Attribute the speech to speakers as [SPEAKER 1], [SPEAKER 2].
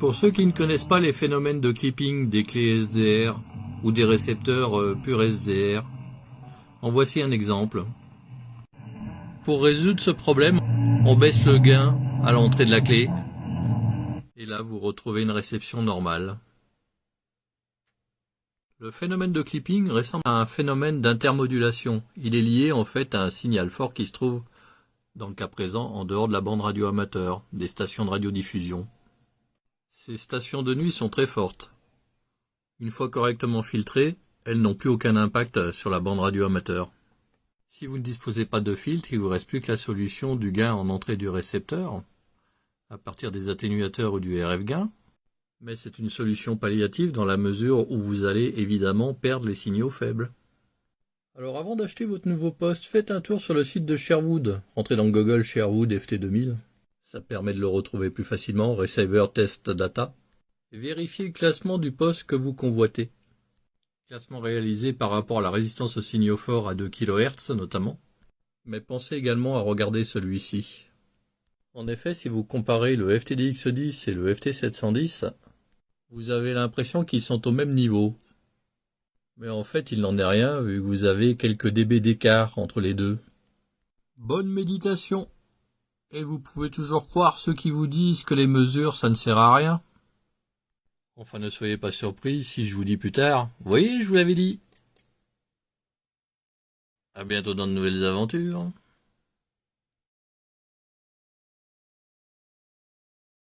[SPEAKER 1] Pour ceux qui ne connaissent pas les phénomènes de clipping des clés SDR ou des récepteurs pur SDR, en voici un exemple. Pour résoudre ce problème, on baisse le gain à l'entrée de la clé et là vous retrouvez une réception normale. Le phénomène de clipping ressemble à un phénomène d'intermodulation. Il est lié en fait à un signal fort qui se trouve, dans le cas présent, en dehors de la bande radio amateur, des stations de radiodiffusion. Ces stations de nuit sont très fortes. Une fois correctement filtrées, elles n'ont plus aucun impact sur la bande radio amateur. Si vous ne disposez pas de filtre, il ne vous reste plus que la solution du gain en entrée du récepteur, à partir des atténuateurs ou du RF gain, mais c'est une solution palliative dans la mesure où vous allez évidemment perdre les signaux faibles. Alors avant d'acheter votre nouveau poste, faites un tour sur le site de Sherwood. Entrez dans Google Sherwood FT2000. Ça permet de le retrouver plus facilement, Receiver Test Data. Et vérifiez le classement du poste que vous convoitez. Classement réalisé par rapport à la résistance aux signaux forts à 2 kHz notamment. Mais pensez également à regarder celui-ci. En effet, si vous comparez le FTDX10 et le FT710, vous avez l'impression qu'ils sont au même niveau. Mais en fait, il n'en est rien vu que vous avez quelques dB d'écart entre les deux. Bonne méditation! Et vous pouvez toujours croire ceux qui vous disent que les mesures, ça ne sert à rien. Enfin, ne soyez pas surpris si je vous dis plus tard. Vous voyez, je vous l'avais dit. À bientôt dans de nouvelles aventures.